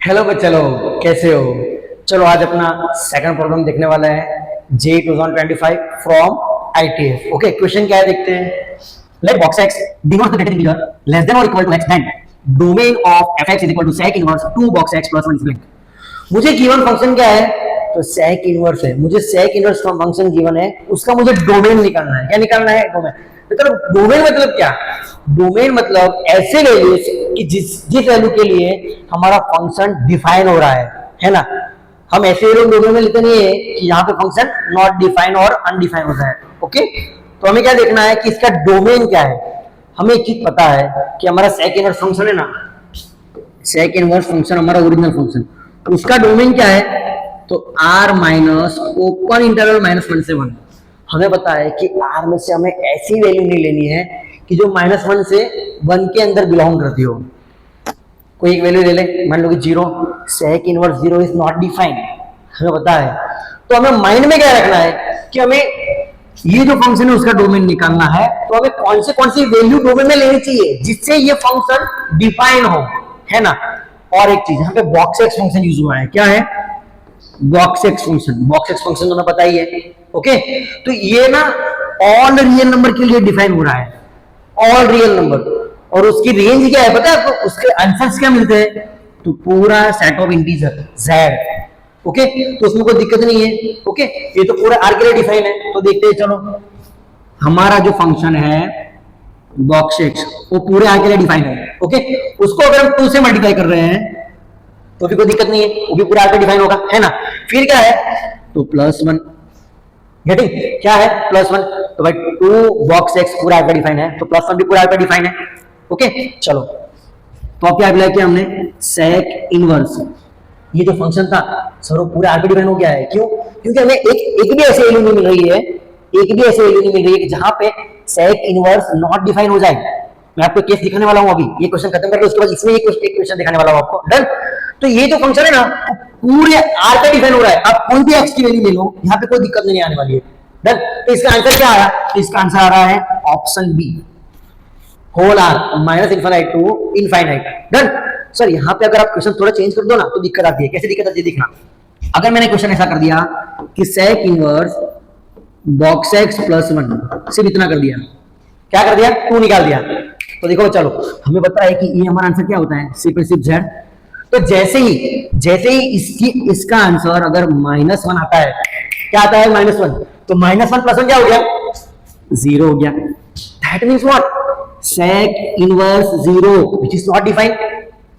Hello बच्चे लोग, कैसे हो? चलो आज अपना सेकंड प्रॉब्लम देखने वाला है जे 2025 फ्रॉम आईटीएफ। ओके, क्वेश्चन क्या है देखते हैं। Let box x denote the data integer less than or equal to x, then domain of fx is equal to sec inverse 2 box x plus 1 is blank. मुझे given function क्या है? तो sec inverse है। मुझे sec inverse function given है, उसका मुझे domain निकालना है। क्या निकालना है? डोमेन। मतलब डोमेन मतलब क्या? डोमेन मतलब ऐसे वैल्यूज कि जिस वैल्यू के लिए हमारा फंक्शन डिफाइन हो रहा है ना। हम ऐसे वैल्यू डोमेन में लेते नहीं है कि यहाँ पे फंक्शन नॉट डिफाइन और अनडिफाइन होता है। ओके, तो हमें क्या देखना है कि इसका डोमेन क्या है। हमें एक चीज पता है कि हमारा सेक इनवर्स फंक्शन है ना, सेक इनवर्स फंक्शन हमारा ओरिजिनल फंक्शन, उसका डोमेन क्या है? तो r माइनस ओपन इंटरवल -1 से 1। हमें पता है कि r में से हमें ऐसी वैल्यू नहीं लेनी है कि जो -1 से 1 के अंदर बिलोंग करती हो। कोई एक वैल्यू ले ले, मान लो कि 0, sec inverse 0 is not defined, हमें पता है। तो हमें माइंड में क्या रखना है कि हमें ये जो फंक्शन है उसका डोमेन निकालना है। तो हमें कौन सी वैल्यू डोमेन में लेनी चाहिए जिससे ये फंक्शन डिफाइन हो, है ना। और एक चीज, यहाँ पे बॉक्स एक्स फंक्शन यूज हुआ है। क्या है? Box x function. Box x function तो हमें पता ही है। ओके, तो ये ना ऑल रियल नंबर के लिए डिफाइन हो रहा है, ऑल रियल नंबर। और उसकी रेंज क्या है पता है आपको? उसके आंसर्स क्या मिलते हैं? तो पूरा set of integer z। Okay, तो उसमें कोई दिक्कत नहीं है। ओके, ये तो पूरा आर के लिए डिफाइन है। तो देखते हैं, चलो हमारा जो फंक्शन है बॉक्स एक्स वो पूरे आर के लिए डिफाइन है। ओके, उसको अगर हम 2 से मल्टीप्लाई कर रहे हैं तो भी कोई दिक्कत नहीं है, वो भी पूरा आर पे डिफाइन होगा, है ना। फिर क्या है? तो +1। गेटिंग? क्या है? +1। तो भाई 2 बॉक्स एक्स पूरा आर पे डिफाइन है, तो +1 भी पूरा आर पे डिफाइन है। ओके, चलो तो अब क्या अप्लाई किया हमने? Sec inverse. ये जो फंक्शन था सर वो पूरा आर पे डिफाइन हो गया है। क्यों? क्योंकि हमें एक भी ऐसी वैल्यू नहीं मिल रही है, एक भी ऐसी वैल्यू नहीं मिल रही है कि जहां पे सेक इनवर्स नॉट डिफाइन हो जाए। मैं आपको केस दिखाने वाला हूं, अभी ये क्वेश्चन खत्म करके उसके बाद इसमें एक क्वेश्चन दिखाने वाला हूं आपको। डन। तो ये जो फंक्शन है ना पूरे आर पे डिफाइन हो रहा है। आप कोई भी एक्स की वैल्यू ले लो, यहाँ पे कोई दिक्कत नहीं आने वाली है। डन। तो इसका आंसर क्या आ रहा है? इसका आंसर आ रहा है option B, whole R -∞ to infinite. Done. Sir यहाँ पे अगर आप क्वेश्चन थोड़ा चेंज कर दो ना तो दिक्कत आती है। कैसे दिक्कत आती है देखना। अगर मैंने क्वेश्चन ऐसा कर दिया कि सेक इनवर्स बॉक्स एक्स +1, सिर्फ इतना कर दिया, क्या कर दिया? 2 निकाल दिया। तो देखो चलो, हमें पता है कि ये हमारा आंसर क्या होता है? सिर्फ z। तो जैसे ही इसका आंसर अगर -1 आता है, क्या आता है? -1। तो -1 + 1 क्या हो गया? 0 हो गया। That means what? Sec inverse 0 which is not defined,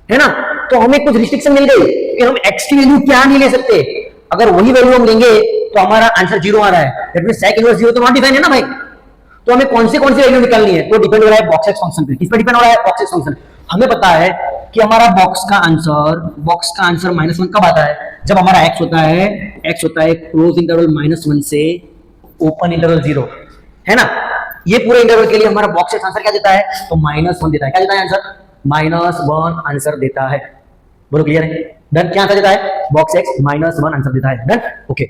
है ना। तो हमें कुछ रिस्ट्रिक्शन मिल गई कि हम x की वैल्यू क्या नहीं ले सकते। अगर वही वैल्यू हम लेंगे तो हमारा आंसर 0 आ रहा है। दैट मींस सेक इनवर्स 0 तो नॉट डिफाइंड है ना भाई। तो हमें कौन सी वैल्यू निकालनी है? तो डिपेंड हो रहा है बॉक्स एक्स फंक्शन पे। किस पे डिपेंड हो रहा है? Box x function. हमें पता है कि हमारा बॉक्स का आंसर -1 कब आता है? जब हमारा x होता है क्लोज इंटरवल -1 से ओपन इंटरवल 0, है ना। ये पूरे इंटरवल के लिए हमारा बॉक्स एक्स आंसर क्या देता है? तो -1 देता है। क्या देता है आंसर? -1 आंसर देता है। बोलो क्लियर है? डन। क्या आंसर देता है? बॉक्स एक्स -1 आंसर देता है। डन। ओके,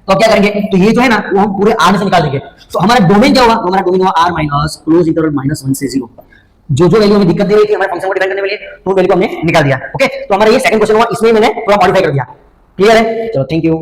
तो क्या करेंगे? तो ये जो है ना वो हम पूरे आर से निकाल देंगे। तो हमारा डोमेन क्या होगा? तो हमारा डोमेन होगा r माइनस क्लोज इंटरवल -1 से 0। जो वैल्यू हमें दिक्कत दे रही थी हमारे फंक्शन को डिफाइन करने के लिए, तो वैल्यू को हमने निकाल दिया। ओके, तो हमारा ये सेकंड क्वेश्चन हुआ, इसमें मैंने थोड़ा मॉडिफाई कर दिया। क्लियर है? चलो, थैंक यू।